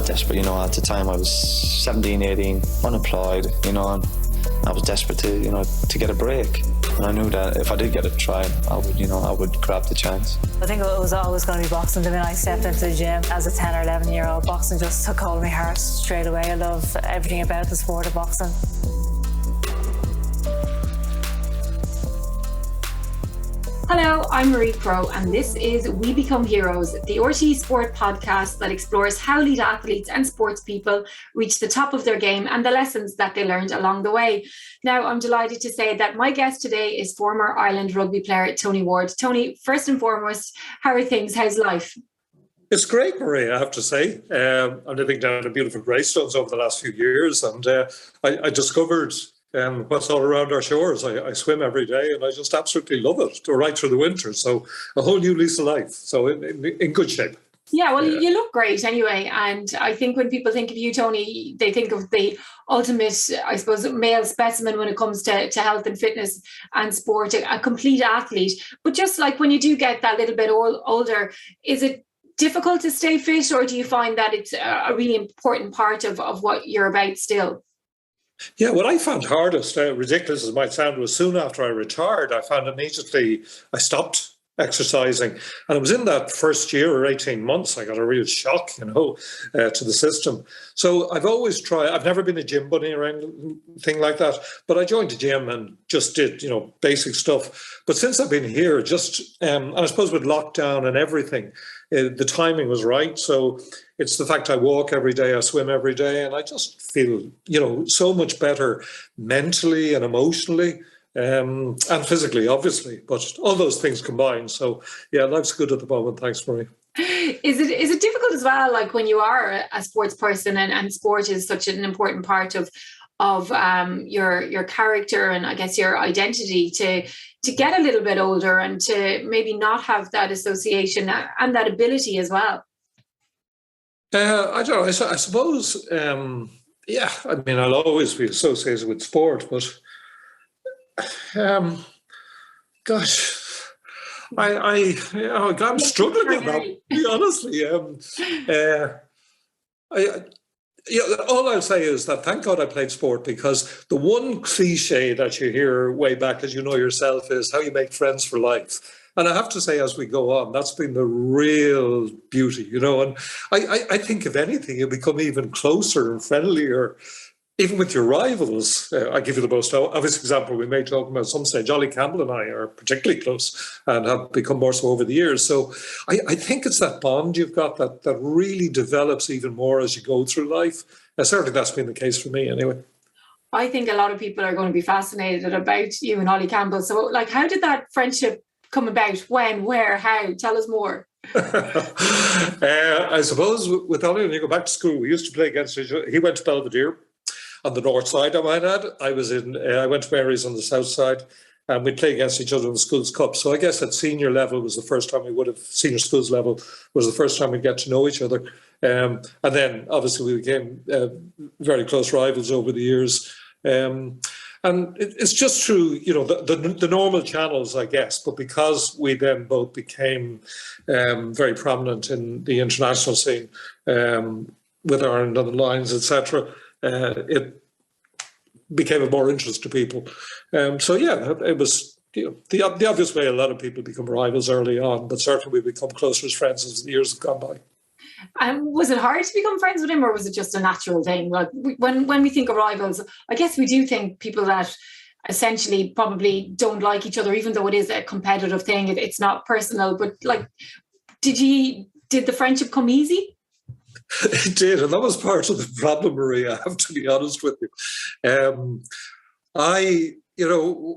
desperate, at the time I was 17, 18, unemployed, and I was desperate to get a break. And I knew that if I did get a try, I would grab the chance. I think it was always going to be boxing. The minute I stepped into the gym as a 10 or 11-year-old, boxing just took hold of my heart straight away. I love everything about the sport of boxing. Hello, I'm Marie Crowe, and this is We Become Heroes, the RTÉ Sport podcast that explores how elite athletes and sports people reach the top of their game and the lessons that they learned along the way. Now, I'm delighted to say that my guest today is former Ireland rugby player Tony Ward. Tony, first and foremost, how are things? How's life? It's great, Marie, I have to say. I'm living down in beautiful Greystones over the last few years, and I discovered what's all around our shores. I swim every day and I just absolutely love it, right through the winter. So a whole new lease of life. So in good shape. Yeah, well, you look great anyway. And I think when people think of you, Tony, they think of the ultimate, I suppose, male specimen when it comes to health and fitness and sport, a complete athlete. But just like when you do get that little bit older, is it difficult to stay fit, or do you find that it's a really important part of what you're about still? Yeah, what I found hardest, ridiculous as it might sound, was soon after I retired, I found immediately I stopped exercising. And it was in that first year or 18 months, I got a real shock, to the system. So I've always tried, I've never been a gym bunny or anything like that, but I joined the gym and just did, basic stuff. But since I've been here, and I suppose with lockdown and everything, the timing was right. So it's the fact I walk every day, I swim every day, and I just feel, so much better mentally and emotionally and physically, obviously. But all those things combined. So, yeah, life's good at the moment. Thanks, Marie. Is it difficult as well, like when you are a sports person and sport is such an important part of your character and I guess your identity to get a little bit older and to maybe not have that association and that ability as well? I don't know. I suppose, I'll always be associated with sport, but gosh, I'm struggling with that, honestly. All I'll say is that thank God I played sport, because the one cliche that you hear way back, as you know yourself, is how you make friends for life. And I have to say, as we go on, that's been the real beauty, and I think if anything, you become even closer and friendlier, even with your rivals. I give you the most obvious example we may talk about at some stage. Ollie Campbell and I are particularly close and have become more so over the years. So I think it's that bond you've got that really develops even more as you go through life. Certainly that's been the case for me anyway. I think a lot of people are going to be fascinated about you and Ollie Campbell. So how did that friendship come about? When, where, how? Tell us more. I suppose with Ollie, when you go back to school, we used to play against each other. He went to Belvedere on the north side, I might add. I went to Mary's on the south side, and we'd play against each other in the schools cup. So I guess at senior level was the first time senior schools level was the first time we'd get to know each other. And then obviously we became very close rivals over the years. And it's just through, the normal channels, I guess. But because we then both became very prominent in the international scene with Ireland on the lines, etc., it became of more interest to people. It was the obvious way a lot of people become rivals early on, but certainly we become closer as friends as the years have gone by. Was it hard to become friends with him, or was it just a natural thing? Like when we think of rivals, I guess we do think people that essentially probably don't like each other, even though it is a competitive thing. It's not personal, but did the friendship come easy? It did, and that was part of the problem, Marie, I have to be honest with you.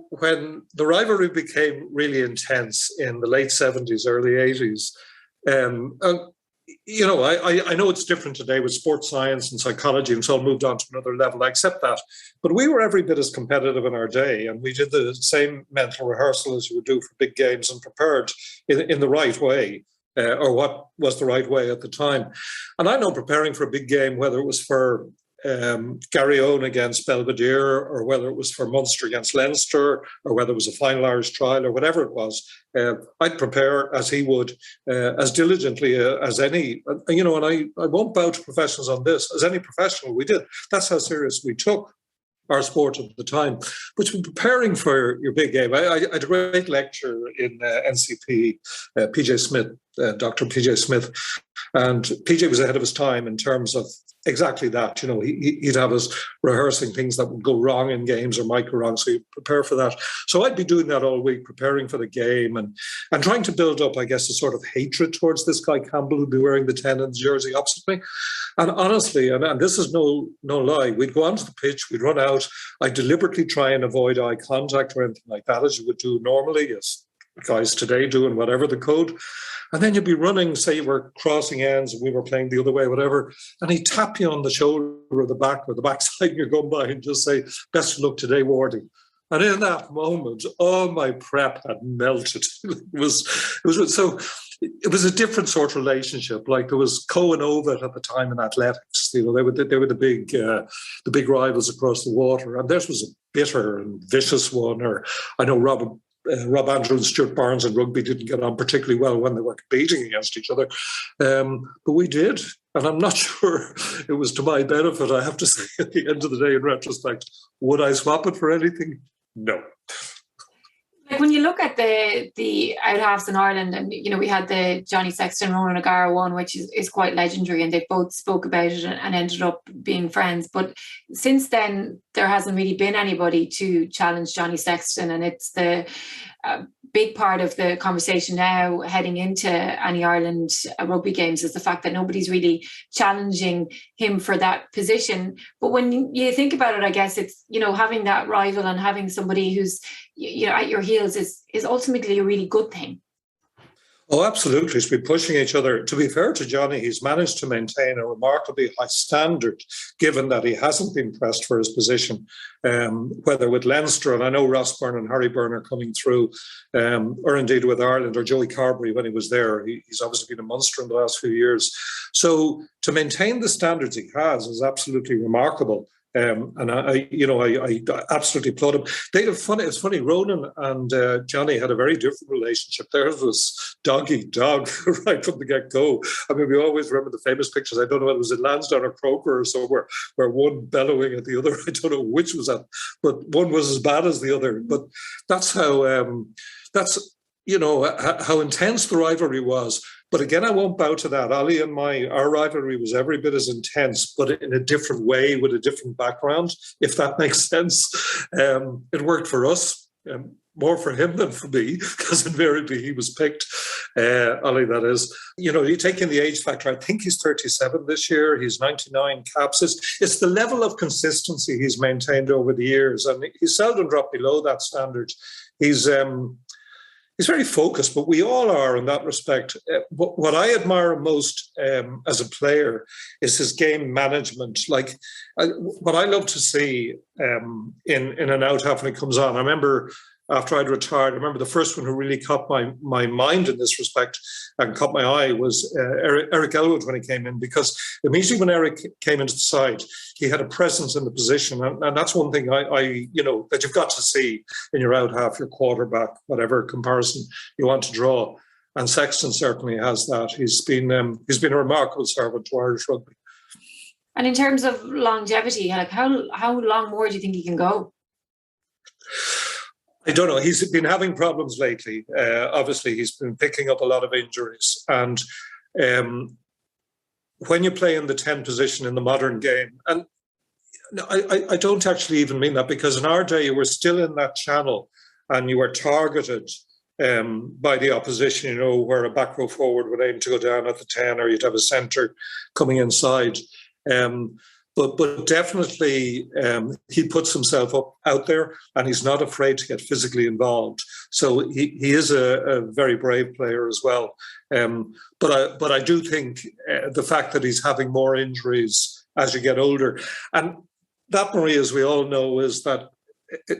When the rivalry became really intense in the late 70s, early 80s, I know it's different today with sports science and psychology, and it's all moved on to another level. I accept that. But we were every bit as competitive in our day, and we did the same mental rehearsal as you would do for big games and prepared in the right way. Or what was the right way at the time. And I know preparing for a big game, whether it was for Gary Owen against Belvedere, or whether it was for Munster against Leinster, or whether it was a final Irish trial, or whatever it was, I'd prepare as he would, as diligently as any, and I won't bow to professionals on this, as any professional we did. That's how serious we took our sport at the time. But when preparing for your big game, I had a great lecture in NCP, PJ Smith, Dr. PJ Smith, and PJ was ahead of his time in terms of exactly that. He'd have us rehearsing things that would go wrong in games or might go wrong, so you prepare for that. So I'd be doing that all week, preparing for the game and trying to build up, I guess, a sort of hatred towards this guy Campbell who'd be wearing the 10 in the jersey opposite me. And honestly, and this is no lie, we'd go onto the pitch, we'd run out, I'd deliberately try and avoid eye contact or anything like that, as you would do normally, as guys today do and whatever the code. And then you'd be running, say you were crossing ends and we were playing the other way, whatever, and he'd tap you on the shoulder or the backside and you're going by and just say, best of luck today, Wardy. And in that moment, all my prep had melted. It was a different sort of relationship. Like there was Coe and Ovid at the time in athletics. They were the big rivals across the water. And theirs was a bitter and vicious one. Or I know Rob Andrew and Stuart Barnes in rugby didn't get on particularly well when they were competing against each other. But we did. And I'm not sure it was to my benefit, I have to say, at the end of the day, in retrospect. Would I swap it for anything? No. Like when you look at the out halves in Ireland, and we had the Johnny Sexton, Ronan O'Gara one, which is quite legendary, and they both spoke about it and ended up being friends. But since then, there hasn't really been anybody to challenge Johnny Sexton, and it's the big part of the conversation now heading into any Ireland rugby games is the fact that nobody's really challenging him for that position. But when you think about it, I guess it's, having that rival and having somebody who's, at your heels is ultimately a really good thing. Oh, absolutely. He's been pushing each other. To be fair to Johnny, he's managed to maintain a remarkably high standard, given that he hasn't been pressed for his position, whether with Leinster, and I know Ross Byrne and Harry Byrne are coming through, or indeed with Ireland, or Joey Carberry when he was there. He's obviously been a Munster in the last few years. So to maintain the standards he has is absolutely remarkable. And I absolutely applaud him. It's funny, Ronan and Johnny had a very different relationship. Theirs was dog eat dog right from the get-go. I mean, we always remember the famous pictures. I don't know whether it was in Lansdowne or Croker or somewhere, where one bellowing at the other. I don't know which was that, but one was as bad as the other. But that's how how intense the rivalry was. But again, I won't bow to that. Ollie and our rivalry was every bit as intense, but in a different way with a different background, if that makes sense. It worked for us, more for him than for me, because invariably he was picked, Ollie, that is. You take in the age factor, I think he's 37 this year, he's 99 caps. It's the level of consistency he's maintained over the years, and he's seldom dropped below that standard. He's very focused, but we all are in that respect. What I admire most as a player is his game management. Like what I love to see in an out half when it comes on. I remember after I'd retired, I remember the first one who really caught my mind in this respect and caught my eye was Eric Elwood when he came in, because immediately when Eric came into the side, he had a presence in the position. And that's one thing I that you've got to see in your out half, your quarterback, whatever comparison you want to draw. And Sexton certainly has that. He's been a remarkable servant to Irish rugby. And in terms of longevity, like how long more do you think he can go? I don't know. He's been having problems lately. Obviously, he's been picking up a lot of injuries. And when you play in the 10 position in the modern game, and I don't actually even mean that, because in our day, you were still in that channel and you were targeted by the opposition, where a back row forward would aim to go down at the 10, or you'd have a centre coming inside. But definitely he puts himself out there, and he's not afraid to get physically involved. So he is a very brave player as well. But I do think the fact that he's having more injuries as you get older, and that, Marie, as we all know, is that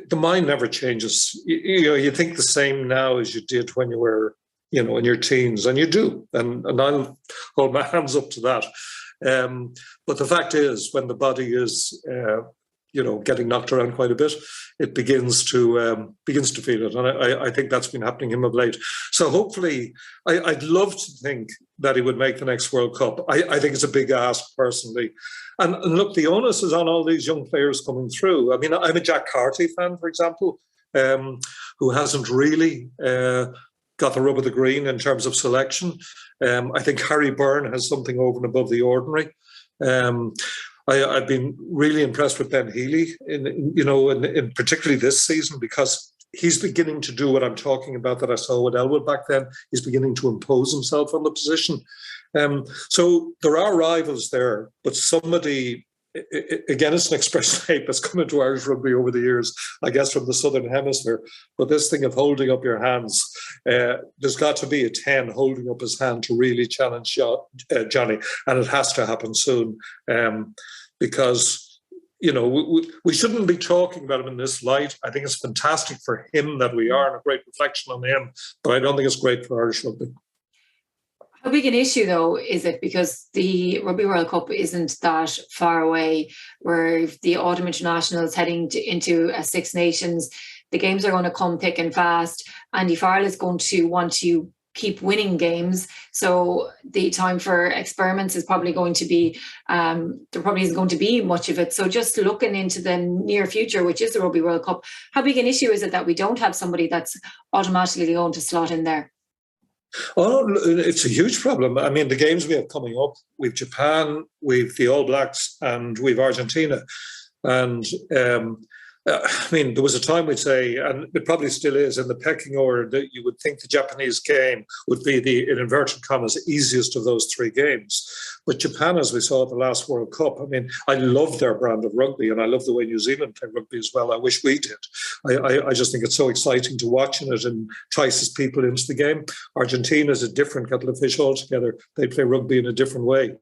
the mind never changes. You think the same now as you did when you were in your teens, and you do. And I'll hold my hands up to that. But the fact is, when the body is, getting knocked around quite a bit, it begins to feel it, and I think that's been happening to him of late. So hopefully, I'd love to think that he would make the next World Cup. I think it's a big ask personally, and look, the onus is on all these young players coming through. I mean, I'm a Jack Carty fan, for example, who hasn't really got the rub of the green in terms of selection. I think Harry Byrne has something over and above the ordinary. I've been really impressed with Ben Healy, in particularly this season, because he's beginning to do what I'm talking about that I saw with Elwood back then. He's beginning to impose himself on the position. So there are rivals there, but somebody, again, it's an expression I hate that's come into Irish rugby over the years, I guess, from the Southern Hemisphere. But this thing of holding up your hands, there's got to be a 10 holding up his hand to really challenge Johnny, and it has to happen soon, because we shouldn't be talking about him in this light. I think it's fantastic for him that we are, and a great reflection on him, but I don't think it's great for Irish rugby. How big an issue, though, is it? Because the Rugby World Cup isn't that far away, where the autumn international is heading into Six Nations. The games are going to come thick and fast. Andy Farrell is going to want to keep winning games. So the time for experiments is probably going to be, there probably isn't going to be much of it. So just looking into the near future, which is the Rugby World Cup, how big an issue is it that we don't have somebody that's automatically going to slot in there? Oh, it's a huge problem. I mean, the games we have coming up, we've Japan, we've the All Blacks, and we've Argentina. And I mean, there was a time we'd say, and it probably still is, in the pecking order, that you would think the Japanese game would be the, in inverted commas, easiest of those three games. But Japan, as we saw at the last World Cup, I mean, I love their brand of rugby, and I love the way New Zealand play rugby as well. I wish we did. I just think it's so exciting to watch, and it entices people into the game. Argentina is a different kettle of fish altogether. They play rugby in a different way.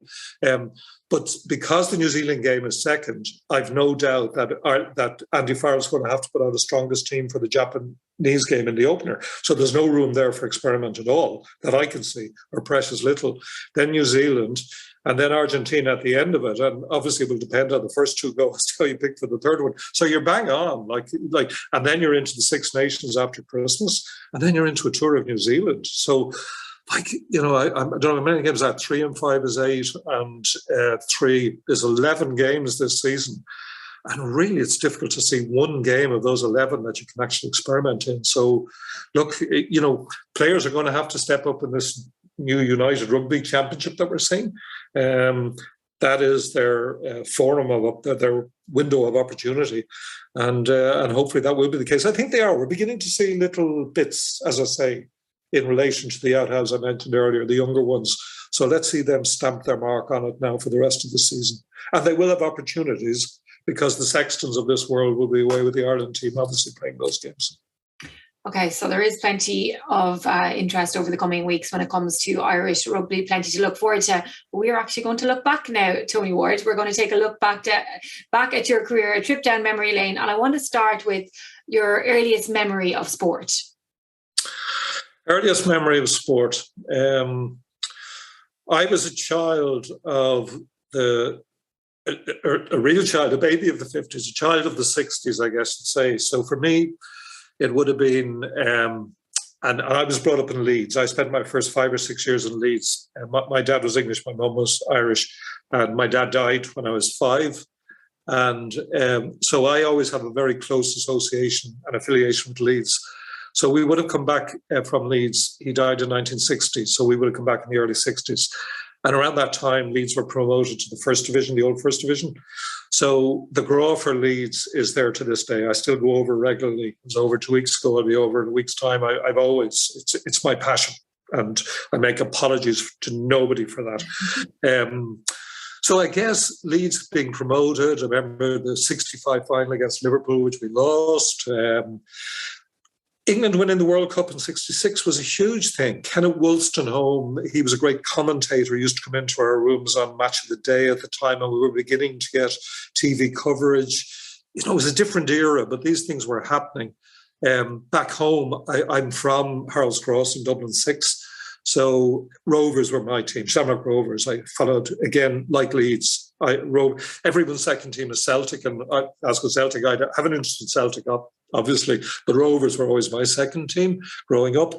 But because the New Zealand game is second, I've no doubt that Andy Farrell's going to have to put out the strongest team for the Japanese game in the opener. So there's no room there for experiment at all that I can see, or precious little. Then New Zealand, and then Argentina at the end of it. And obviously it will depend on the first two goals, how you pick for the third one. So you're bang on, and then you're into the Six Nations after Christmas, and then you're into a tour of New Zealand. So, I don't know how many games that 3 and 5 is 8, and 3 is 11 games this season. And really, it's difficult to see one game of those 11 that you can actually experiment in. So, look, players are going to have to step up in this new United Rugby Championship that we're seeing. That is their forum of their window of opportunity, and hopefully that will be the case. I think they are. We're beginning to see little bits, as I say, in relation to the outhouse I mentioned earlier, the younger ones. So let's see them stamp their mark on it now for the rest of the season. And they will have opportunities, because the Sextons of this world will be away with the Ireland team, obviously playing those games. Okay, so there is plenty of interest over the coming weeks when it comes to Irish rugby, plenty to look forward to. But we are actually going to look back now, Tony Ward. We're going to take a look back at your career, a trip down memory lane. And I want to start with your earliest memory of sport. Earliest memory of sport. I was a child of a real child, a baby of the 50s, a child of the 60s, I guess you'd say. So for me, it would have been, and I was brought up in Leeds. I spent my first 5 or 6 years in Leeds. My dad was English, my mum was Irish, and my dad died when I was 5. And so I always have a very close association and affiliation with Leeds. So we would have come back from Leeds. He died in 1960, so we would have come back in the early 60s. And around that time, Leeds were promoted to the First Division, the old First Division. So the Grá for Leeds is there to this day. I still go over regularly. It was over 2 weeks ago. I'll be over in a week's time. I've always, it's my passion. And I make apologies to nobody for that. So I guess Leeds being promoted, I remember the 65 final against Liverpool, which we lost. England winning the World Cup in 66 was a huge thing. Kenneth Wolstenholme, he was a great commentator. He used to come into our rooms on Match of the Day at the time, and we were beginning to get TV coverage. It was a different era, but these things were happening. Back home, I'm from Harold's Cross in Dublin 6, So Rovers were my team, Shamrock Rovers. I followed, again, like Leeds. Everyone's second team is Celtic, and as with Celtic, I have an interest in Celtic, obviously, but Rovers were always my second team growing up.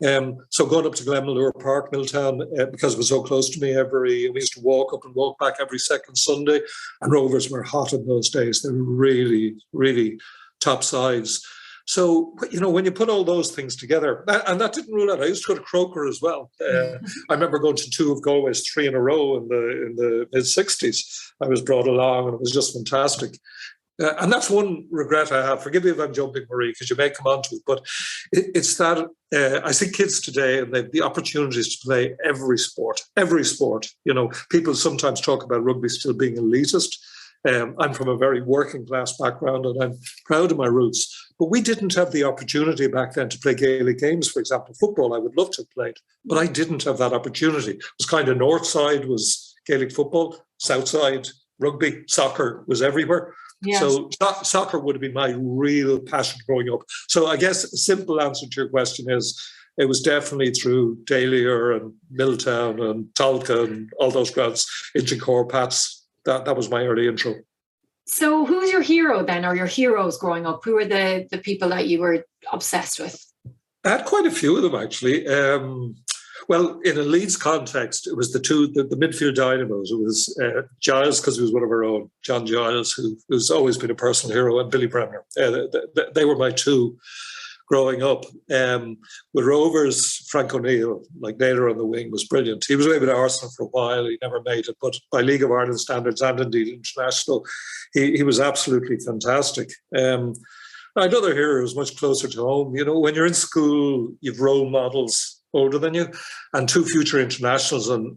So going up to Glenmalure Park, Milltown, because it was so close to me, we used to walk up and walk back every second Sunday, and Rovers were hot in those days. They were really, really top sides. So, when you put all those things together, and that didn't rule out, I used to go to Croker as well. I remember going to 2 of Galway's 3 in a row in the mid-60s. I was brought along, and it was just fantastic. And that's one regret I have. Forgive me if I'm jumping, Marie, because you may come on to it, but it's that I see kids today and they have the opportunities to play every sport. People sometimes talk about rugby still being elitist. I'm from a very working class background and I'm proud of my roots. But we didn't have the opportunity back then to play Gaelic games, for example. Football, I would love to have played, but I didn't have that opportunity. It was kind of north side was Gaelic football, south side rugby, soccer was everywhere. Yes. So soccer would have been my real passion growing up. So I guess a simple answer to your question is it was definitely through Dahlia and Milltown and Tolka and all those grounds, Inchicore, Pats. That was my early intro. So who's your hero then, or your heroes growing up? Who were the people that you were obsessed with? I had quite a few of them, actually. Well, in a Leeds context, it was the midfield dynamos. It was Giles, because he was one of our own, John Giles, who's always been a personal hero, and Billy Bremner. They were my two growing up. With Rovers, Frank O'Neill, like Naylor on the wing, was brilliant. He was away with Arsenal for a while. He never made it, but by League of Ireland standards and indeed international, he was absolutely fantastic. I had other heroes much closer to home. When you're in school, you've role models older than you, and 2 future internationals and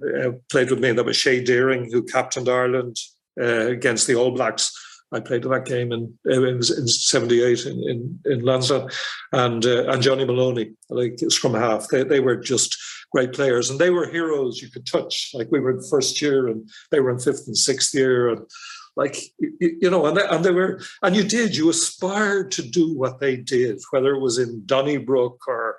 played with me. That was Shay Deering, who captained Ireland against the All Blacks. I played in that game in 78 in Lansdowne, and Johnny Maloney, like scrum half. They were just great players, and they were heroes you could touch. Like we were in first year, and they were in 5th and 6th year, and you aspired to do what they did, whether it was in Donnybrook or,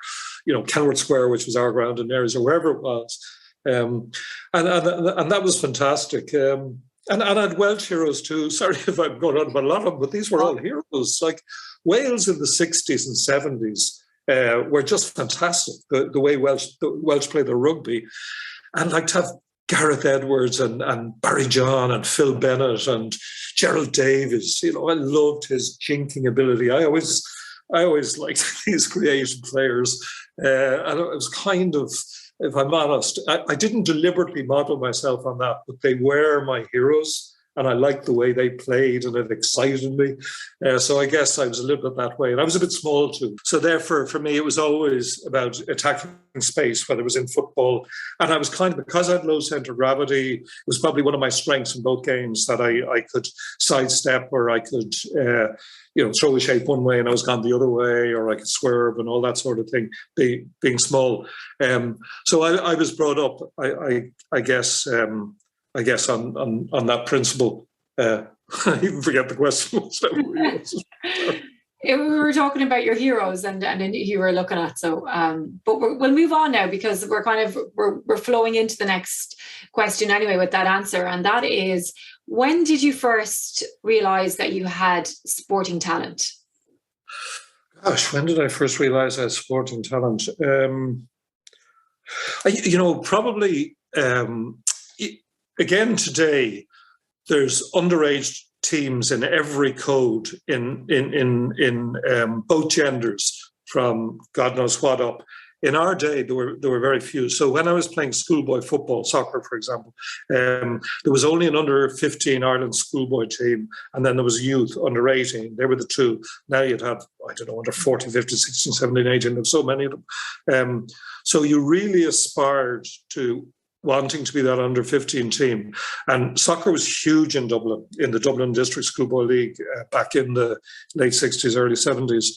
Kenilworth Square, which was our ground in Aries, or wherever it was. And that was fantastic. And I had Welsh heroes too. Sorry if I'm going on about a lot of them, but these were all heroes. Like Wales in the 60s and 70s were just fantastic, the way Welsh played their rugby. And like to have Gareth Edwards and Barry John and Phil Bennett and Gerald Davies. I loved his jinking ability. I always liked these creative players. And it was kind of, if I'm honest, I didn't deliberately model myself on that, but they were my heroes. And I liked the way they played, and it excited me. So I guess I was a little bit that way. And I was a bit small too. So therefore, for me, it was always about attacking space, whether it was in football. And I was because I had low centre of gravity, it was probably one of my strengths in both games, that I could sidestep, or I could, throw a shape one way and I was gone the other way, or I could swerve and all that sort of thing, being small. So I was brought up, I guess on that principle. I even forget the question. We were talking about your heroes and you were looking at. So, but we'll move on now, because we're flowing into the next question anyway with that answer, and that is, when did you first realise that you had sporting talent? Gosh, when did I first realise I had sporting talent? Probably. Again, today, there's underage teams in every code in both genders, from God knows what up. In our day, there were very few. So when I was playing schoolboy football, soccer, for example, there was only an under 15 Ireland schoolboy team, and then there was youth under 18. They were the two. Now you'd have, under 40, 50, 16, 17, 18. There's so many of them. So you really aspired to wanting to be that under 15 team. And soccer was huge in Dublin, in the Dublin District Schoolboy League back in the late 60s, early 70s.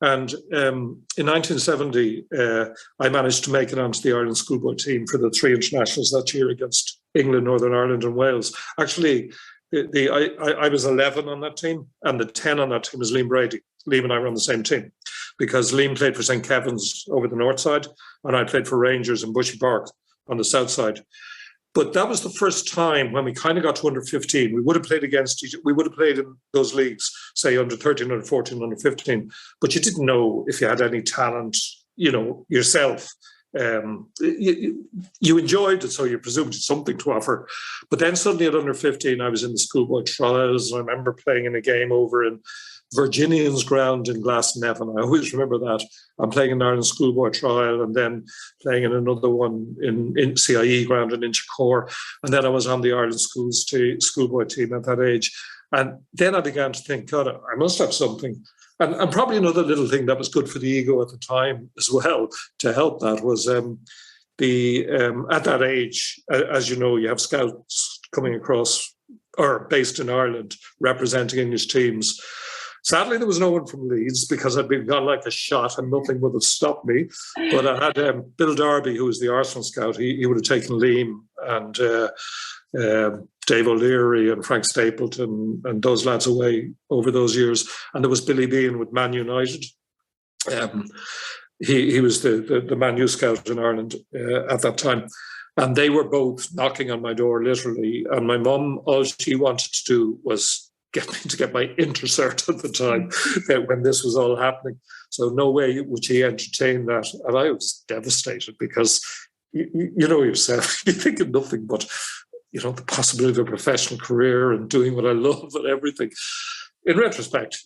And in 1970, I managed to make it onto the Ireland schoolboy team for the 3 internationals that year against England, Northern Ireland and Wales. Actually, I was 11 on that team, and the 10 on that team was Liam Brady. Liam and I were on the same team, because Liam played for St. Kevin's over the north side, and I played for Rangers in Bushy Park on the south side. But that was the first time when we kind of got to under 15. We would have played against each. We would have played in those leagues, say under 13, under 14, under 15. But you didn't know if you had any talent, yourself. You enjoyed it, so you presumed it's something to offer. But then suddenly at under 15, I was in the schoolboy trials. And I remember playing in a game over in Virginians ground in Glasnevin. I always remember that. I'm playing in Ireland schoolboy trial and then playing in another one in CIE ground in Inchicore. And then I was on the Ireland schoolboy team at that age. And then I began to think, God, I must have something. And probably another little thing that was good for the ego at the time as well to help that was at that age, as you know, you have scouts coming across or based in Ireland representing English teams. Sadly, there was no one from Leeds because I'd been gone like a shot and nothing would have stopped me. But I had Bill Darby, who was the Arsenal scout. He would have taken Liam and Dave O'Leary and Frank Stapleton and those lads away over those years. And there was Billy Bean with Man United. He was the Man U scout in Ireland at that time. And they were both knocking on my door, literally. And my mum, all she wanted to do was get me to get my intercert at the time when this was all happening. So no way would she entertain that. And I was devastated because, you know yourself, you think of nothing but, the possibility of a professional career and doing what I love and everything. In retrospect,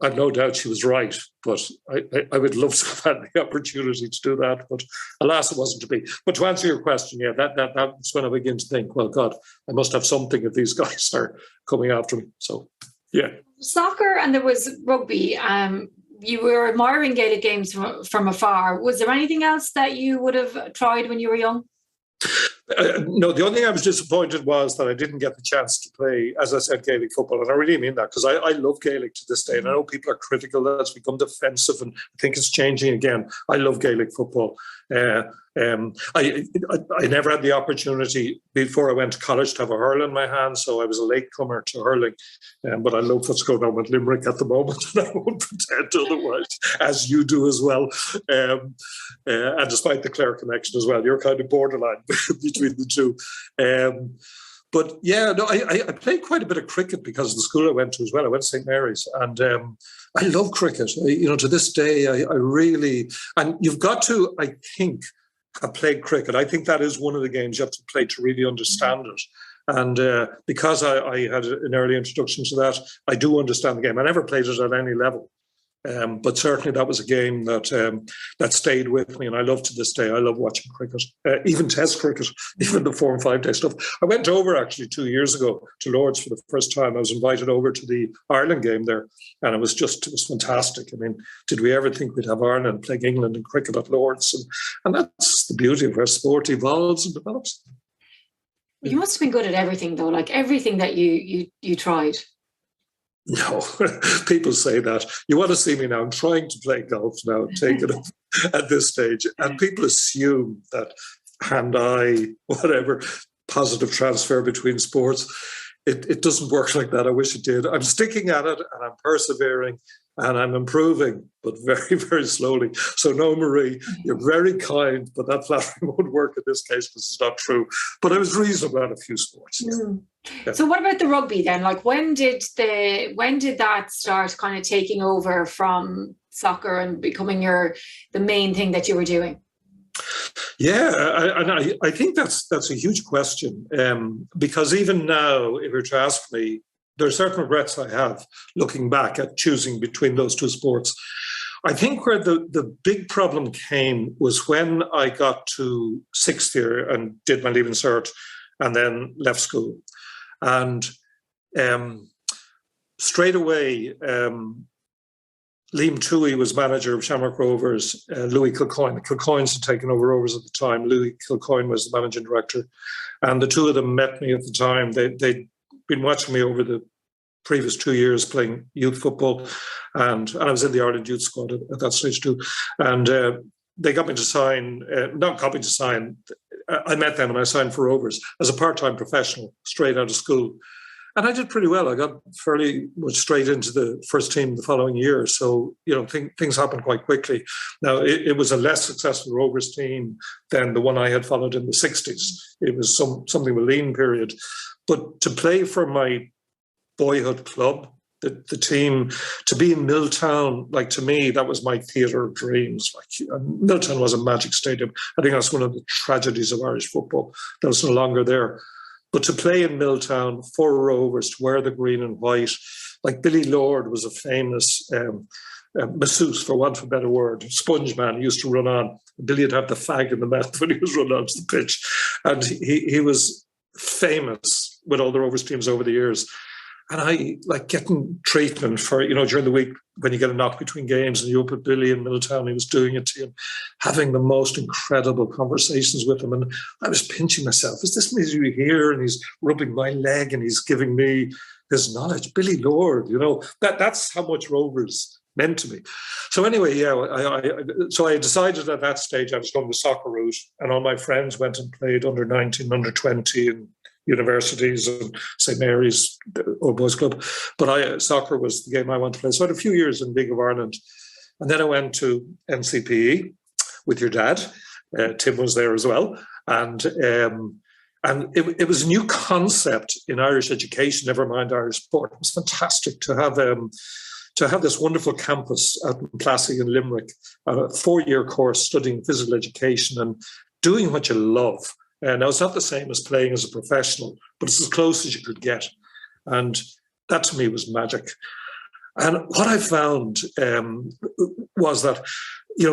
I've no doubt she was right, but I would love to have had the opportunity to do that. But alas, it wasn't to be. But to answer your question, yeah, that's when I begin to think, well, God, I must have something if these guys are coming after me. So, yeah. Soccer and there was rugby. You were admiring Gaelic games from afar. Was there anything else that you would have tried when you were young? No, the only thing I was disappointed was that I didn't get the chance to play, as I said, Gaelic football. And I really mean that because I love Gaelic to this day. And I know people are critical that it's become defensive and I think it's changing again. I love Gaelic football. I never had the opportunity before I went to college to have a hurl in my hand, so I was a latecomer to hurling. But I love what's going on with Limerick at the moment, and I won't pretend otherwise, as you do as well. And despite the Clare connection as well, you're kind of borderline between the two. But yeah, no, I played quite a bit of cricket because of the school I went to as well. I went to St. Mary's, and I love cricket. To this day, I really, and you've got to, I think, have played cricket. I think that is one of the games you have to play to really understand it. And because I had an early introduction to that, I do understand the game. I never played it at any level. But certainly that was a game that stayed with me, and I love to this day. I love watching cricket, even Test cricket, even the 4 and 5 day stuff. I went over actually 2 years ago to Lords for the first time. I was invited over to the Ireland game there, and it was fantastic. I mean, did we ever think we'd have Ireland playing England in cricket at Lords? And that's the beauty of where sport evolves and develops. You must have been good at everything, though, like everything that you tried. No, people say that. You want to see me now. I'm trying to play golf now, take it up at this stage. And people assume that hand-eye, whatever, positive transfer between sports. It doesn't work like that. I wish it did. I'm sticking at it and I'm persevering and I'm improving, but very, very slowly. So no, Marie, you're very kind, but that flattery won't work in this case because it's not true. But I was reasonable at a few sports. Yeah. So what about the rugby then? Like when did that start kind of taking over from soccer and becoming the main thing that you were doing? Yeah, I think that's a huge question because even now, if you were to ask me, there are certain regrets I have looking back at choosing between those two sports. I think where the big problem came was when I got to sixth year and did my Leaving Cert and then left school. And straight away, Liam Toohey was manager of Shamrock Rovers, Louis Kilcoyne. The Kilcoynes had taken over Rovers at the time. Louis Kilcoyne was the managing director. And the two of them met me at the time. They'd been watching me over the previous 2 years playing youth football. And I was in the Ireland youth squad at that stage too. And they got me to sign, not got me to sign, I met them and I signed for Rovers as a part-time professional straight out of school. And I did pretty well. I got fairly much straight into the first team the following year. So, things happened quite quickly. Now, it was a less successful Rovers team than the one I had followed in the 60s. It was something of a lean period. But to play for my boyhood club, the team, to be in Milltown, like, to me, that was my theatre of dreams. Like, Milltown was a magic stadium. I think that's one of the tragedies of Irish football. That was no longer there. But to play in Milltown for Rovers, to wear the green and white, like Billy Lord was a famous masseuse, for want of a better word, sponge man. He used to run on. Billy would have the fag in the mouth when he was running onto the pitch. And he was famous with all the Rovers teams over the years. And I like getting treatment for, during the week when you get a knock between games and you up at Billy in Milltown, he was doing it to him, having the most incredible conversations with him. And I was pinching myself. Is this me here? And he's rubbing my leg and he's giving me his knowledge. Billy Lord, that's how much Rovers meant to me. So anyway, so I decided at that stage I was going the soccer route, and all my friends went and played under 19, under 20 and universities and St. Mary's Old Boys Club. But soccer was the game I wanted to play. So I had a few years in League of Ireland. And then I went to NCPE with your dad. Tim was there as well. And it was a new concept in Irish education, never mind Irish sport. It was fantastic to have this wonderful campus out in Plassey in Limerick, a 4-year course studying physical education and doing what you love. Now, it's not the same as playing as a professional, but it's as close as you could get. And that to me was magic. And what I found was that,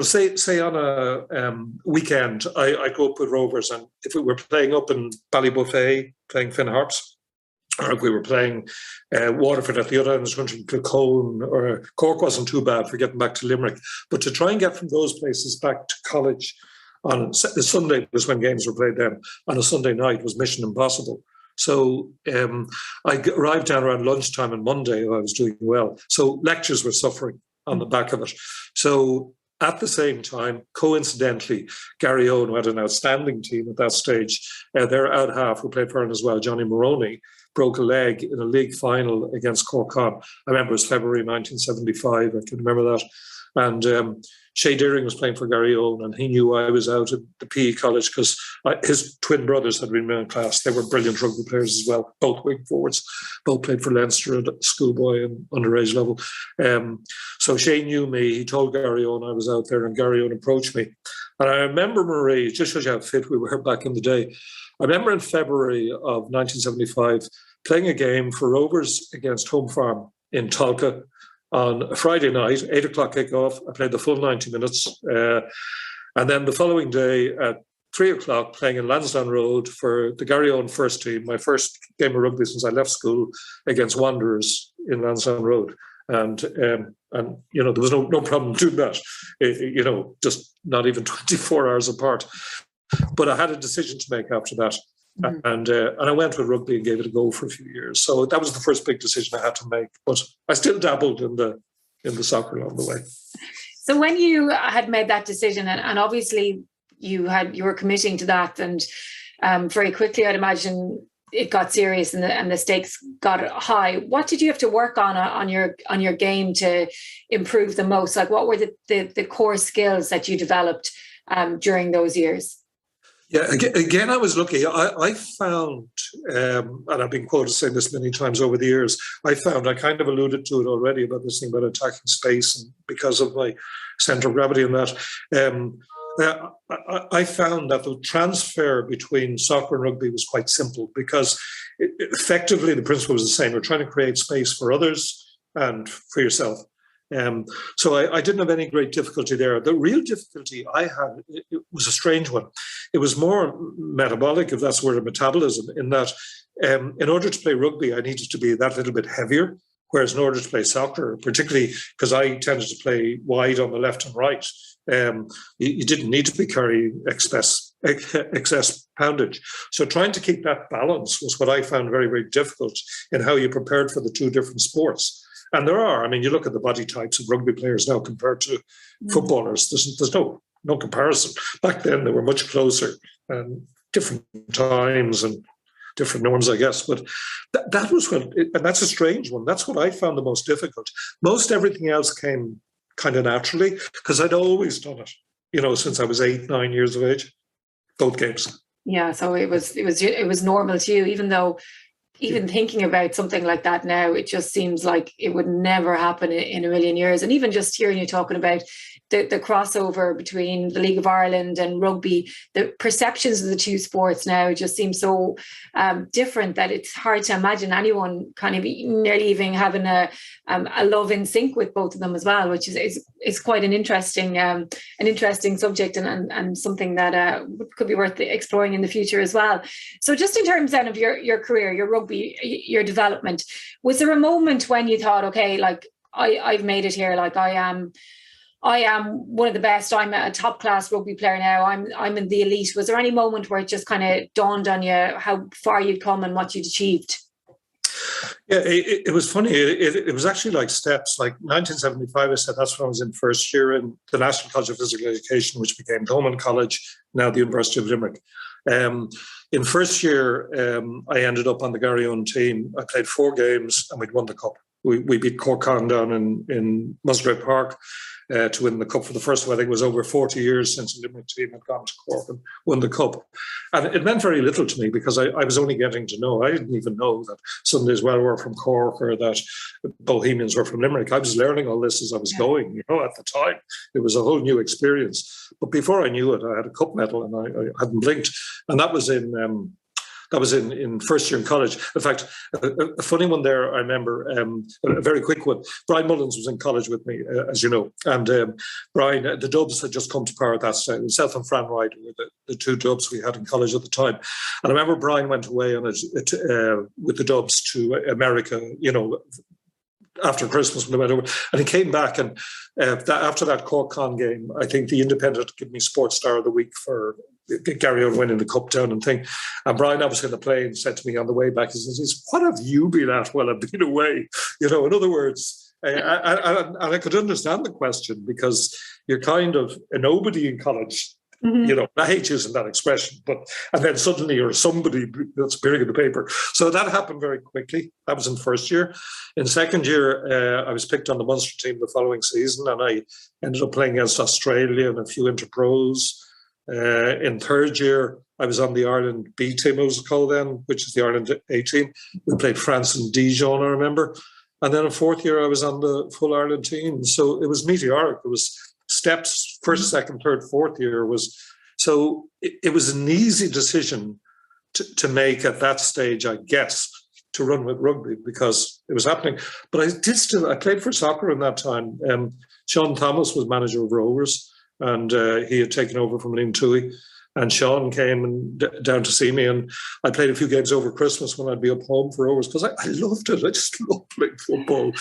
say on a weekend, I go up with Rovers, and if we were playing up in Ballybuffet, playing Finn Harps, or if we were playing Waterford at the other end of the country, Kilcone, or Cork wasn't too bad for getting back to Limerick. But to try and get from those places back to college on Sunday was when games were played then. On a Sunday night was mission impossible. So I arrived down around lunchtime on Monday. I was doing well. So lectures were suffering on the back of it. So at the same time, coincidentally, Gary Owen, who had an outstanding team at that stage, their out half, who played for Ireland as well, Johnny Maroney, broke a leg in a league final against Cork. I remember it was February 1975. I can remember that. And Shay Deering was playing for Gary Owen, and he knew I was out at the PE college because his twin brothers had been in class. They were brilliant rugby players as well, both wing forwards, both played for Leinster at schoolboy and underage level. So Shay knew me. He told Gary Owen I was out there, and Gary Owen approached me. And I remember, Marie, just shows you how fit we were back in the day. I remember in February of 1975 playing a game for Rovers against Home Farm in Tolka on a Friday night, 8 o'clock kickoff. I played the full 90 minutes. And then the following day at 3 o'clock, playing in Lansdowne Road for the Gary Owen first team, my first game of rugby since I left school, against Wanderers in Lansdowne Road. And there was no problem doing that, just not even 24 hours apart. But I had a decision to make after that. Mm-hmm. And I went with rugby and gave it a go for a few years. So that was the first big decision I had to make. But I still dabbled in the soccer along the way. So when you had made that decision, and obviously you were committing to that, and very quickly, I'd imagine it got serious and the stakes got high. What did you have to work on your game to improve the most? Like, what were the core skills that you developed during those years? Yeah, again, I was lucky. I found, and I've been quoted saying this many times over the years, I kind of alluded to it already about this thing about attacking space, and because of my centre of gravity and that, I found that the transfer between soccer and rugby was quite simple because effectively the principle was the same. We're trying to create space for others and for yourself. So I didn't have any great difficulty there. The real difficulty I had, it was a strange one. It was more metabolic, if that's the word, of metabolism, in that in order to play rugby, I needed to be that little bit heavier, whereas in order to play soccer, particularly because I tended to play wide on the left and right, you didn't need to be carrying excess poundage. So trying to keep that balance was what I found very, very difficult in how you prepared for the two different sports. And you look at the body types of rugby players now compared to footballers. There's no comparison. Back then, they were much closer and different times and different norms, I guess. But that was and that's a strange one. That's what I found the most difficult. Most everything else came kind of naturally because I'd always done it, since I was 8, 9 years of age, both games. Yeah, so it was normal to you, even though. Even thinking about something like that now, it just seems like it would never happen in a million years. And even just hearing you talking about the crossover between the League of Ireland and rugby, the perceptions of the two sports now just seem so different that it's hard to imagine anyone kind of nearly even having a love in sync with both of them as well, which is quite an interesting subject and something that could be worth exploring in the future as well. So just in terms then of your career, your rugby, your development, was there a moment when you thought, okay, like I've made it here, like I am one of the best, I'm a top class rugby player now, I'm in the elite? Was there any moment where it just kind of dawned on you how far you'd come and what you'd achieved? Yeah, it was funny. It was actually like steps. Like 1975, I said that's when I was in first year in the National College of Physical Education, which became Thomond College, now the University of Limerick. In first year, I ended up on the Garryowen team. I played 4 games and we'd won the cup. We beat Corkon down in Musgrave Park to win the cup for the first time. I think it was over 40 years since the Limerick team had gone to Cork and won the cup. And it meant very little to me because I was only getting to know. I didn't even know that Sundays well were from Cork or that Bohemians were from Limerick. I was learning all this as I was going, at the time. It was a whole new experience. But before I knew it, I had a cup medal and I hadn't blinked. And that was in first year in college. In fact, a funny one there, I remember, a very quick one. Brian Mullins was in college with me, as you know. And Brian, the Dubs had just come to power at that time. Himself and Fran Wright were the 2 Dubs we had in college at the time. And I remember Brian went away on with the Dubs to America, after Christmas when they went over. And he came back and after that Cork-Con game, I think the Independent gave me Sports Star of the Week for Garryowen winning the cup down and thing. And Brian, I was in the plane, said to me on the way back, he says, "What have you been at while I've been away?" In other words, and I could understand the question because you're kind of a nobody in college. Mm-hmm. I hate using that expression, and then suddenly you're somebody that's appearing in the paper. So that happened very quickly. That was in first year. In second year, I was picked on the Munster team the following season, and I ended up playing against Australia and a few interpros. In third year, I was on the Ireland B team, it was called then, which is the Ireland A team. We played France and Dijon, I remember. And then in fourth year, I was on the full Ireland team. So it was meteoric. It was steps, first, second, third, fourth year was. So it was an easy decision to make at that stage, I guess, to run with rugby because it was happening. But I played for soccer in that time. Sean Thomas was manager of Rovers. And he had taken over from Liam Toohey. And Sean came down to see me. And I played a few games over Christmas when I'd be up home for Rovers because I loved it. I just loved playing football,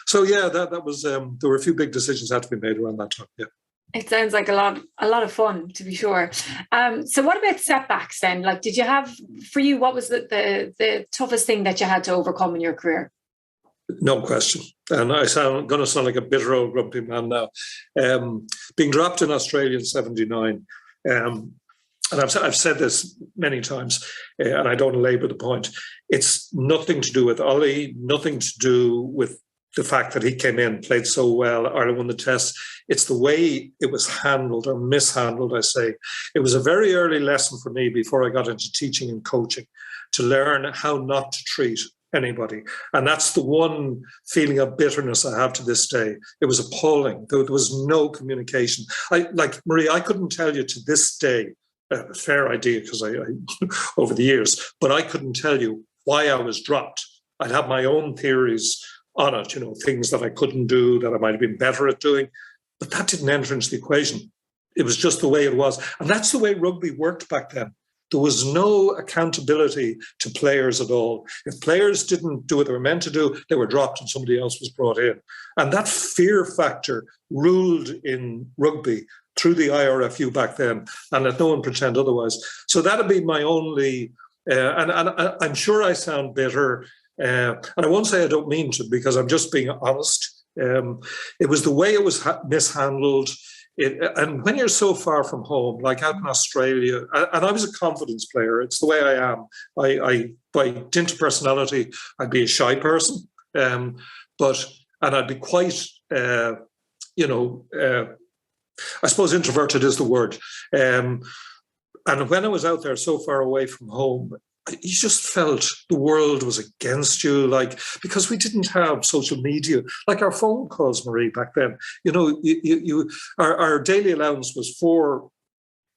So, yeah, that was, there were a few big decisions that had to be made around that time, yeah. It sounds like a lot of fun, to be sure. So what about setbacks then? Like, did you have, for you, what was the toughest thing that you had to overcome in your career? No question. And I'm going to sound like a bitter old grumpy man now. Being dropped in Australia in 79, and I've said this many times, and I don't labour the point. It's nothing to do with Ollie, nothing to do with the fact that he came in, played so well, Ireland won the test. It's the way it was handled or mishandled, I say. It was a very early lesson for me before I got into teaching and coaching to learn how not to treat anybody. And that's the one feeling of bitterness I have to this day. It was appalling. There was no communication. Marie, I couldn't tell you to this day, fair idea because I over the years, but I couldn't tell you why I was dropped. I'd have my own theories on it, things that I couldn't do, that I might have been better at doing, but that didn't enter into the equation. It was just the way it was. And that's the way rugby worked back then. There was no accountability to players at all. If players didn't do what they were meant to do, they were dropped and somebody else was brought in. And that fear factor ruled in rugby through the IRFU back then, and let no one pretend otherwise. So that'd be my only, and I'm sure I sound bitter, and I won't say I don't mean to because I'm just being honest. It was the way it was mishandled. And when you're so far from home, like out in Australia, and I was a confidence player, it's the way I am. I by dint of personality, I'd be a shy person, and I'd be quite, I suppose introverted is the word. And when I was out there so far away from home, you just felt the world was against you, like, because we didn't have social media, like our phone calls, Marie, back then. Our daily allowance was 4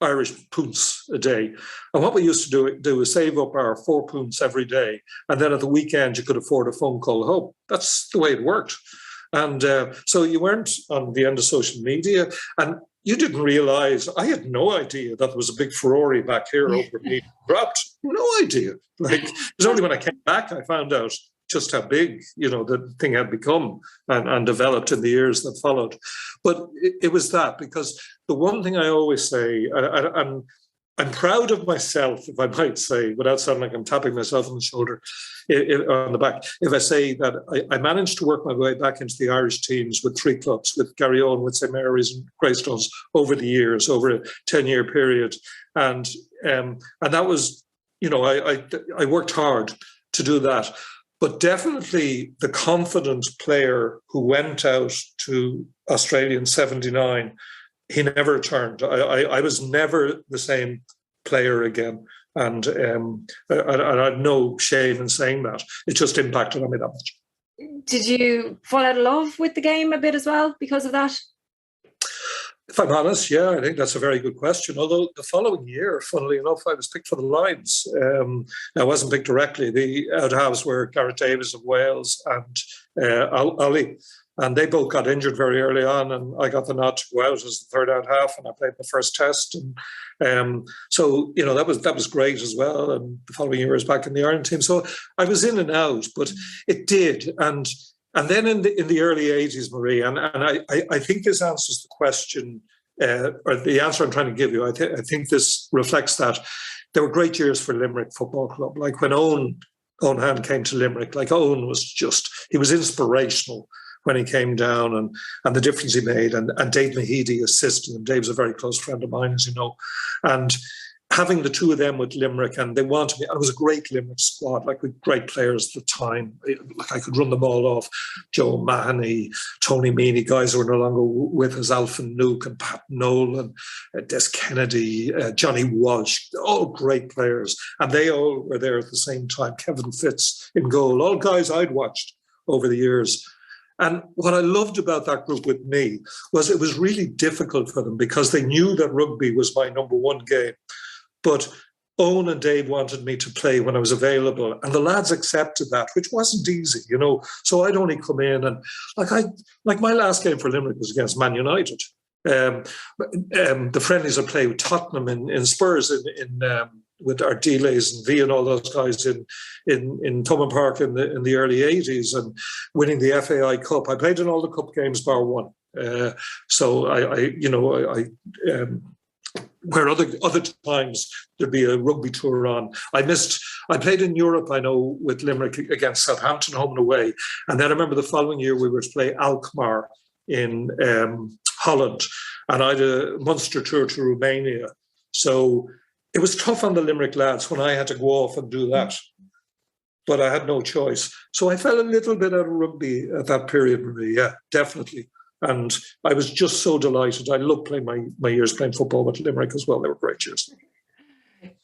Irish punts a day. And what we used to do was save up our 4 punts every day. And then at the weekend, you could afford a phone call home. That's the way it worked. And so you weren't on the end of social media. And you didn't realise, I had no idea that there was a big Ferrari back here over me dropped. No idea. Like, it was only when I came back I found out just how big, the thing had become and developed in the years that followed. But it was that, because the one thing I always say, I'm proud of myself, if I might say, without sounding like I'm tapping myself on the shoulder, on the back, if I say that I managed to work my way back into the Irish teams with 3 clubs, with Garryowen, with St Mary's and Greystones over the years, over a 10-year period. And that was, I worked hard to do that. But definitely the confident player who went out to Australia in 79, he never returned. I was never the same player again. And I had no shame in saying that. It just impacted on me that much. Did you fall out of love with the game a bit as well because of that? If I'm honest, yeah, I think that's a very good question. Although the following year, funnily enough, I was picked for the Lions. I wasn't picked directly. The out halves were Gareth Davies of Wales and Ollie. And they both got injured very early on, and I got the nod to go out as the third out half, and I played the first test. And so, that was great as well. And the following year I was back in the Ireland team. So I was in and out, but it did. And then in the early 80s, Marie, and I think this answers the question, or the answer I'm trying to give you. I think this reflects that there were great years for Limerick Football Club. Like when Owen Hand came to Limerick, like Owen was he was inspirational when he came down, and the difference he made, and Dave Mahidi assisted him. Dave's a very close friend of mine, as you know, and having the two of them with Limerick, and they wanted me. It was a great Limerick squad, like with great players at the time. Like I could run them all off: Joe Mahoney, Tony Meany, guys who are no longer with us, Alfin Nuke and Pat Nolan, Des Kennedy, Johnny Walsh, all great players, and they all were there at the same time. Kevin Fitz in goal, all guys I'd watched over the years. And what I loved about that group with me was it was really difficult for them because they knew that rugby was my number one game. But Owen and Dave wanted me to play when I was available, and the lads accepted that, which wasn't easy, So I'd only come in, and like my last game for Limerick was against Man United. The friendlies I played with Tottenham in Spurs with our Delays and V and all those guys in Thomond Park in the early 80s, and winning the FAI Cup. I played in all the cup games bar one. So where other times there'd be a rugby tour on. I played in Europe, I know, with Limerick against Southampton home and away. And then I remember the following year we were to play Alkmaar in Holland, and I had a Munster tour to Romania. So it was tough on the Limerick lads when I had to go off and do that. But I had no choice. So I fell a little bit out of rugby at that period, Marie. Yeah, definitely. And I was just so delighted. I loved playing my years playing football with Limerick as well. They were great years.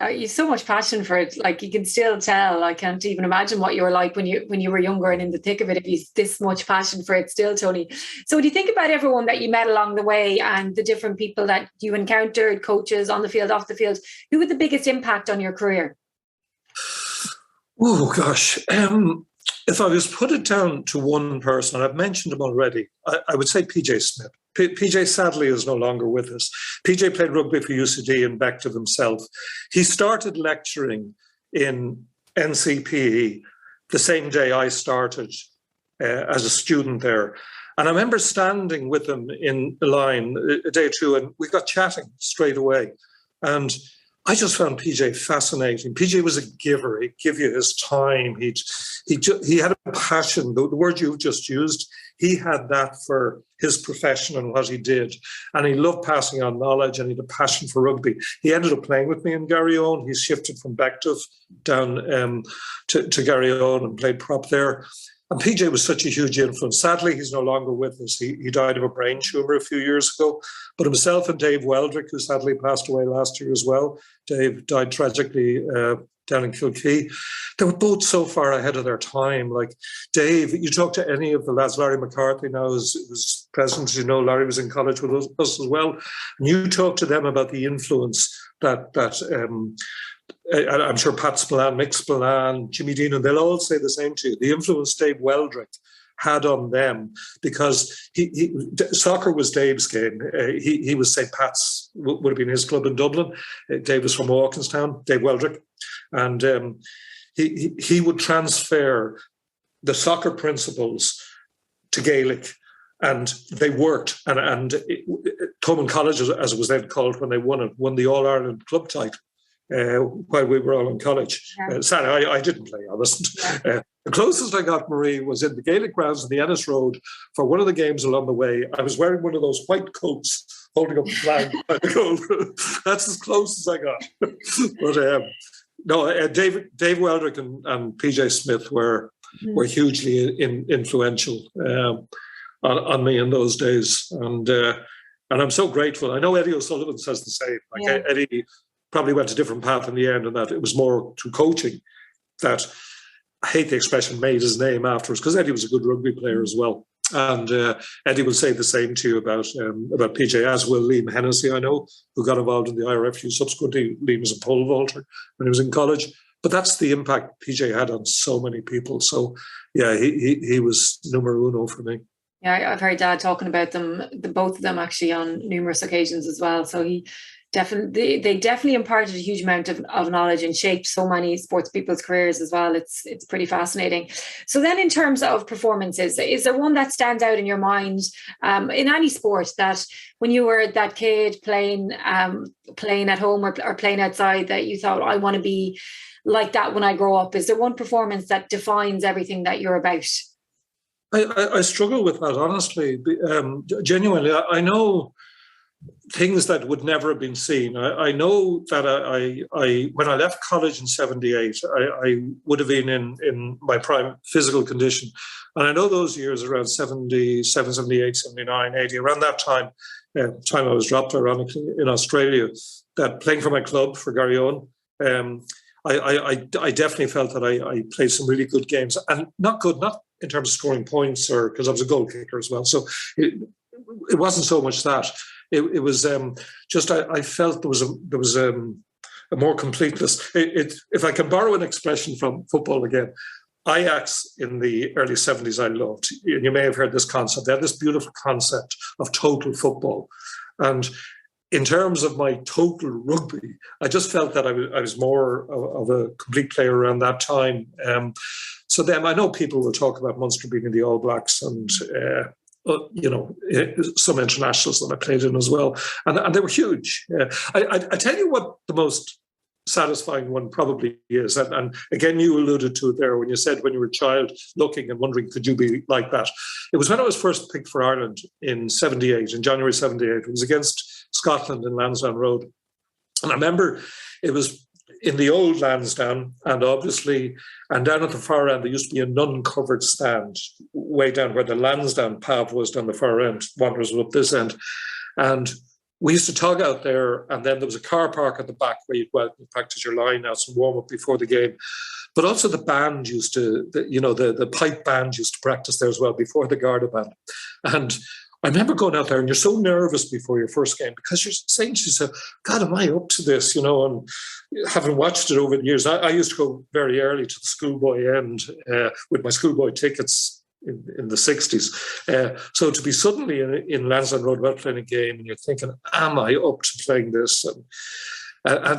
You so much passion for it. Like you can still tell. I can't even imagine what you were like when you were younger and in the thick of it. If you this much passion for it still, Tony. So when you think about everyone that you met along the way and the different people that you encountered, coaches on the field, off the field, who had the biggest impact on your career? Oh gosh. If I was put it down to one person, and I've mentioned him already, I would say PJ Smith. PJ sadly is no longer with us. PJ played rugby for UCD and Bective himself. He started lecturing in NCPE the same day I started as a student there. And I remember standing with him in the line a day or two, and we got chatting straight away. And I just found PJ fascinating. PJ was a giver. He'd give you his time. He had a passion. The word you've just used, he had that for his profession and what he did. And he loved passing on knowledge, and he had a passion for rugby. He ended up playing with me in Garryowen. He shifted from Bective down to Garryowen and played prop there. And PJ was such a huge influence. Sadly, he's no longer with us. He died of a brain tumour a few years ago. But himself and Dave Weldrick, who sadly passed away last year as well. Dave died tragically down in Kilkee. They were both so far ahead of their time. Like Dave, you talk to any of the lads, Larry McCarthy now is president, you know, Larry was in college with us as well. And you talk to them about the influence that I'm sure Pat Spillane, Mick Spillane, Jimmy Dean, and they'll all say the same to you. The influence Dave Weldrick had on them, because soccer was Dave's game. He was St. Pat's, would have been his club in Dublin. Dave was from Walkinstown, Dave Weldrick. And he would transfer the soccer principles to Gaelic, and they worked. And Thomond College, as it was then called when they won the All-Ireland club title. While we were all in college. Yeah. Sadly, I didn't play, I wasn't. The closest I got, Marie, was in the Gaelic grounds in the Ennis Road for one of the games along the way. I was wearing one of those white coats holding up the flag by the goal. That's as close as I got. But Dave Weldrick and PJ Smith were hugely influential on me in those days. And I'm so grateful. I know Eddie O'Sullivan says the same. Eddie probably went a different path in the end, and that it was more to coaching that, I hate the expression, made his name afterwards, because Eddie was a good rugby player as well. And Eddie will say the same to you about PJ, as will Liam Hennessy, I know, who got involved in the IRFU subsequently. Liam was a pole vaulter when he was in college. But that's the impact PJ had on so many people. So, yeah, he was numero uno for me. Yeah, I've heard Dad talking about them, both of them actually, on numerous occasions as well. So they definitely imparted a huge amount of knowledge and shaped so many sports people's careers as well. It's pretty fascinating. So then, in terms of performances, is there one that stands out in your mind in any sport, that when you were that kid playing at home or playing outside, that you thought, I want to be like that when I grow up? Is there one performance that defines everything that you're about? I struggle with that, honestly. Genuinely, I know things that would never have been seen. I know that I when I left college in 78, I would have been in my prime physical condition. And I know those years around 77, 78, 79, 80, around that time I was dropped, ironically, in Australia, that playing for my club, for Garryowen, I definitely felt that I played some really good games. And not in terms of scoring points, or because I was a goal kicker as well. So it wasn't so much that. It was just I felt there was a more completeness. If I can borrow an expression from football again, Ajax in the early 70s I loved. And you may have heard this concept. They had this beautiful concept of total football. And in terms of my total rugby, I just felt that I was more of a complete player around that time. So then I know people will talk about Munster being in the All Blacks and some internationals that I played in as well, and they were huge. I tell you what the most satisfying one probably is, and again you alluded to it there when you said when you were a child looking and wondering could you be like that. It was when I was first picked for Ireland in January 78. It was against Scotland in Lansdowne Road, and I remember it was in the old Lansdowne, and down at the far end there used to be a nun-covered stand way down where the Lansdowne path was down the far end. Wanderers were up this end, and we used to tug out there, and then there was a car park at the back where you'd go out and practice your line-outs and warm up before the game. But also the band the pipe band used to practice there as well before the Garda band. And I remember going out there, and you're so nervous before your first game because you're saying to yourself, God, am I up to this? And having watched it over the years, I used to go very early to the schoolboy end with my schoolboy tickets in the 60s. So to be suddenly in Lansdowne Road about playing a game, and you're thinking, am I up to playing this? And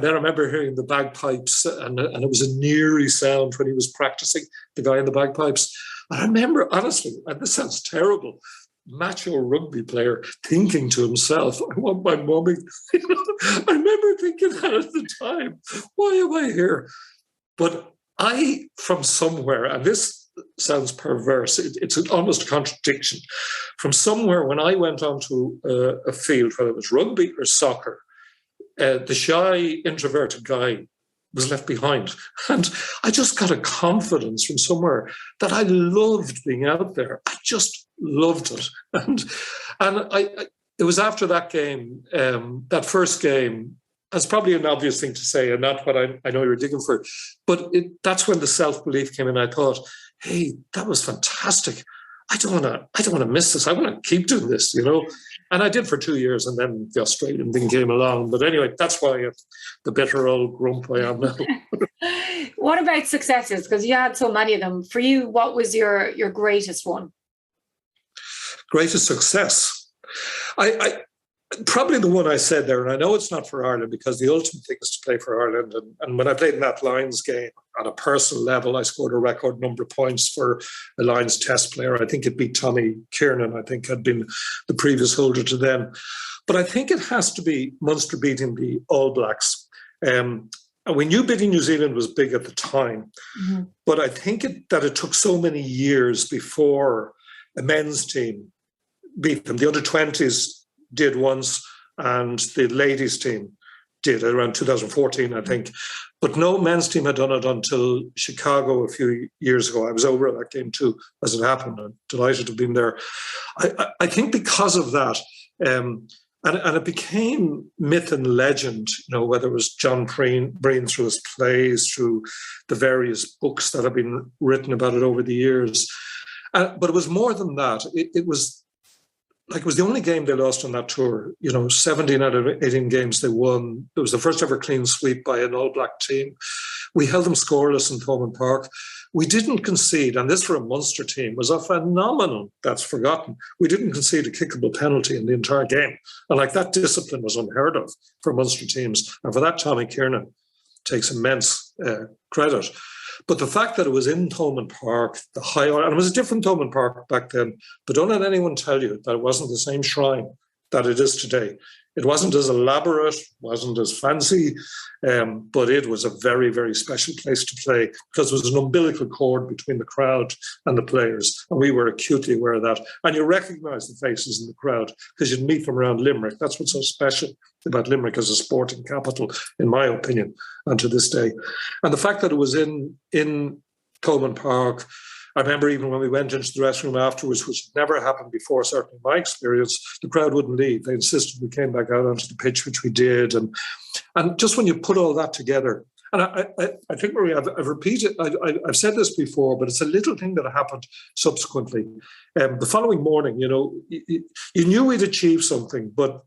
then I remember hearing the bagpipes, and it was a neary sound when he was practicing, the guy in the bagpipes. And I remember, honestly, and this sounds terrible, macho rugby player thinking to himself, I want my mummy. I remember thinking that at the time, why am I here? But from somewhere, and this sounds perverse. It's almost a contradiction. From somewhere, when I went onto a field, whether it was rugby or soccer, the shy, introverted guy was left behind. And I just got a confidence from somewhere that I loved being out there. I just loved it. And it was after that game, that first game, that's probably an obvious thing to say and not what I know you're digging for, but that's when the self-belief came in. I thought, hey, that was fantastic. I don't want to miss this. I want to keep doing this, And I did for 2 years, and then the Australian thing came along. But anyway, that's why I'm the bitter old grump I am now. What about successes? Because you had so many of them. For you, what was your greatest one? Greatest success? I probably the one I said there, and I know it's not for Ireland because the ultimate thing is to play for Ireland. And when I played in that Lions game, on a personal level, I scored a record number of points for a Lions test player. I think it beat Tommy Kiernan. I think had been the previous holder to them. But I think it has to be Munster beating the All Blacks. And we knew beating New Zealand was big at the time. Mm-hmm. But I think that it took so many years before a men's team beat them. The under-20s did once, and the ladies team did around 2014, I think. But no men's team had done it until Chicago a few years ago. I was over at that game too, as it happened. I'm delighted to have been there. I think because of that, and it became myth and legend, whether it was John Breen through his plays, through the various books that have been written about it over the years. But it was more than that. It was the only game they lost on that tour. 17 out of 18 games they won. It was the first ever clean sweep by an all-black team. We held them scoreless in Thomond Park. We didn't concede, and this for a Munster team was a phenomenon that's forgotten. We didn't concede a kickable penalty in the entire game. And that discipline was unheard of for Munster teams. And for that, Tommy Kiernan takes immense credit. But the fact that it was in Thomond Park, and it was a different Thomond Park back then, but don't let anyone tell you that it wasn't the same shrine that it is today. It wasn't as elaborate, wasn't as fancy, but it was a very, very special place to play because there was an umbilical cord between the crowd and the players, and we were acutely aware of that. And you recognise the faces in the crowd because you'd meet them around Limerick. That's what's so special about Limerick as a sporting capital, in my opinion, and to this day. And the fact that it was in Thomond Park, I remember even when we went into the restroom afterwards, which had never happened before, certainly in my experience, the crowd wouldn't leave. They insisted we came back out onto the pitch, which we did. And just when you put all that together, and I think, Marie, I've repeated, I've said this before, but it's a little thing that happened subsequently. The following morning, you knew we'd achieved something, but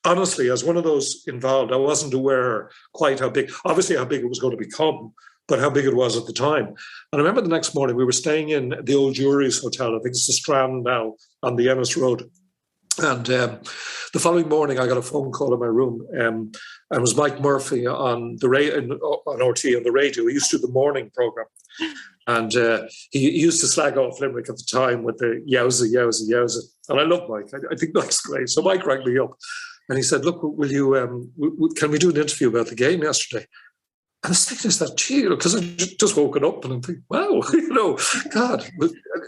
honestly, as one of those involved, I wasn't aware quite how big it was going to become, but how big it was at the time. And I remember the next morning, we were staying in the old Jury's Hotel. I think it's the Strand now on the Ennis Road. And the following morning, I got a phone call in my room. And it was Mike Murphy on RT on the radio. He used to do the morning programme. And he used to slag off Limerick at the time with the yowza, yowza, yowza. And I love Mike. I think Mike's great. So Mike rang me up and he said, look, will you? Can we do an interview about the game yesterday? And I was thinking, is that gee, because I just woken up and I'm thinking, wow, God,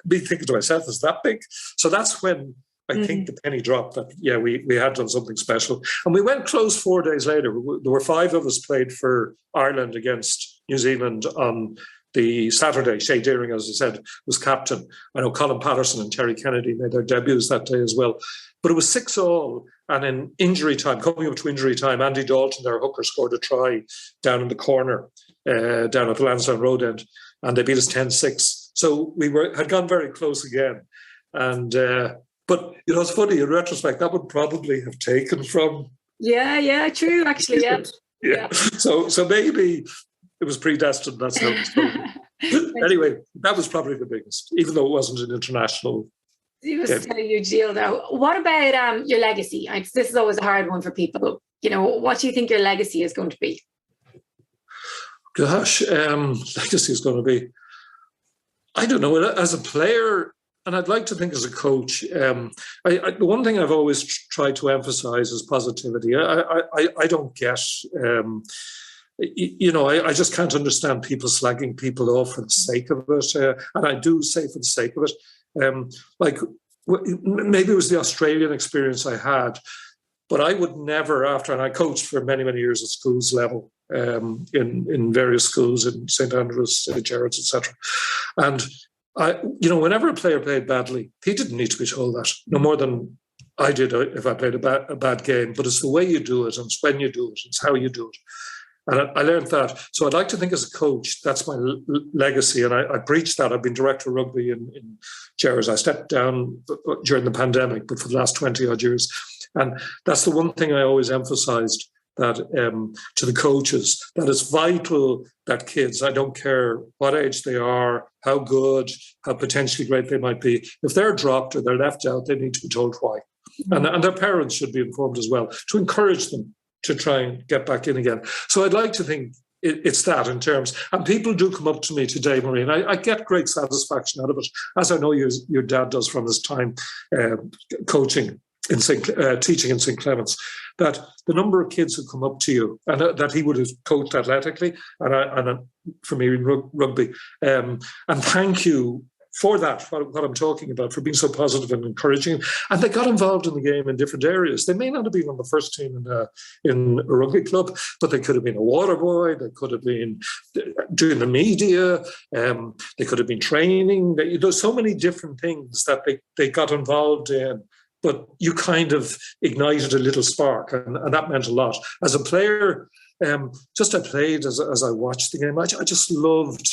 me thinking to myself, is that big? So that's when I think the penny dropped that, yeah, we had done something special. And we went close 4 days later. There were 5 of us played for Ireland against New Zealand on the Saturday. Shea Deering, as I said, was captain. I know Colin Patterson and Terry Kennedy made their debuts that day as well. But it was 6-6. And in injury time, coming up to injury time, Andy Dalton, their hooker, scored a try down in the corner, down at the Lansdowne Road end, and they beat us 10-6. So we had gone very close again. And but it's funny in retrospect, that would probably have taken from. Yeah, true. Actually, yeah. So maybe it was predestined. That's how it's Anyway, that was probably the biggest, even though it wasn't an international. It was a huge deal, though. What about your legacy? This is always a hard one for people. What do you think your legacy is going to be? Gosh, legacy is going to be, I don't know, as a player, and I'd like to think as a coach, the one thing I've always tried to emphasize is positivity. I don't get I just can't understand people slagging people off for the sake of it. And I do say for the sake of it. Maybe it was the Australian experience I had, but I would never, and I coached for many, many years at schools level, in various schools in St Andrews, St Gerard's, etc. And whenever a player played badly, he didn't need to be told that, no more than I did if I played a bad game. But it's the way you do it, and it's when you do it, it's how you do it. And I learned that. So I'd like to think as a coach, that's my legacy. And I preach that. I've been director of rugby in Gerrards. I stepped down during the pandemic, but for the last 20 odd years. And that's the one thing I always emphasized, that to the coaches, that it's vital that kids, I don't care what age they are, how good, how potentially great they might be, if they're dropped or they're left out, they need to be told why. And their parents should be informed as well, to encourage them to try and get back in again. So I'd like to think it's that in terms, and people do come up to me today, Marie, and I get great satisfaction out of it, as I know your dad does from his time coaching in teaching in St Clement's, that the number of kids who come up to you, and that he would have coached athletically, and for me in rugby, and thank you for that, what I'm talking about, for being so positive and encouraging. And they got involved in the game in different areas. They may not have been on the first team in a rugby club, but they could have been a water boy, they could have been doing the media, they could have been training. There's so many different things that they got involved in, but you kind of ignited a little spark, and that meant a lot. As a player, I played as I watched the game. I just loved...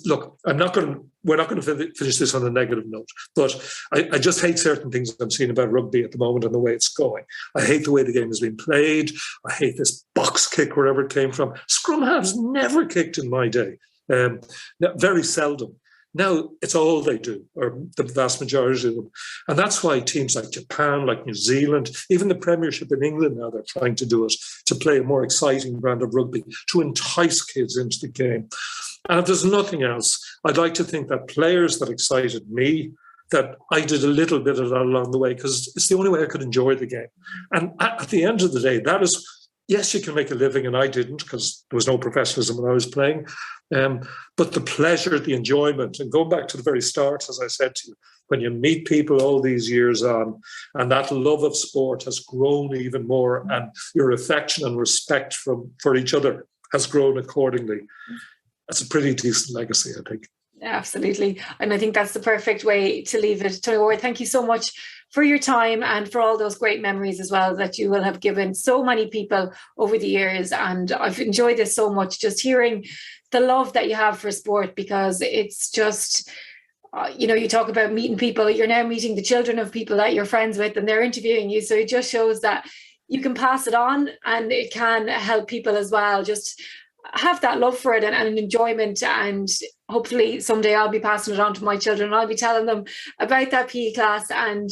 Look, we're not going to finish this on a negative note, but I just hate certain things I'm seeing about rugby at the moment and the way it's going. I hate the way the game has been played. I hate this box kick wherever it came from. Scrum halves never kicked in my day, very seldom. Now it's all they do, or the vast majority of them. And that's why teams like Japan, like New Zealand, even the Premiership in England now, they're trying to do it, to play a more exciting brand of rugby, to entice kids into the game. And if there's nothing else, I'd like to think that players that excited me, that I did a little bit of that along the way, because it's the only way I could enjoy the game. And at the end of the day, that is, yes, you can make a living, and I didn't, because there was no professionalism when I was playing. But the pleasure, the enjoyment, and going back to the very start, as I said to you, when you meet people all these years on, and that love of sport has grown even more, and your affection and respect for each other has grown accordingly. That's a pretty decent legacy, I think. Absolutely. And I think that's the perfect way to leave it. Tony Ward, thank you so much for your time and for all those great memories as well that you will have given so many people over the years. And I've enjoyed this so much, just hearing the love that you have for sport, because it's just, you talk about meeting people, you're now meeting the children of people that you're friends with, and they're interviewing you. So it just shows that you can pass it on, and it can help people as well. Just have that love for it and an enjoyment, and hopefully someday I'll be passing it on to my children, and I'll be telling them about that PE class and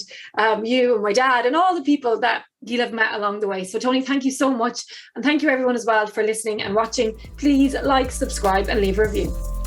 you and my dad and all the people that you'll have met along the way. So Tony, thank you so much, and thank you everyone as well for listening and watching. Please like, subscribe and leave a review.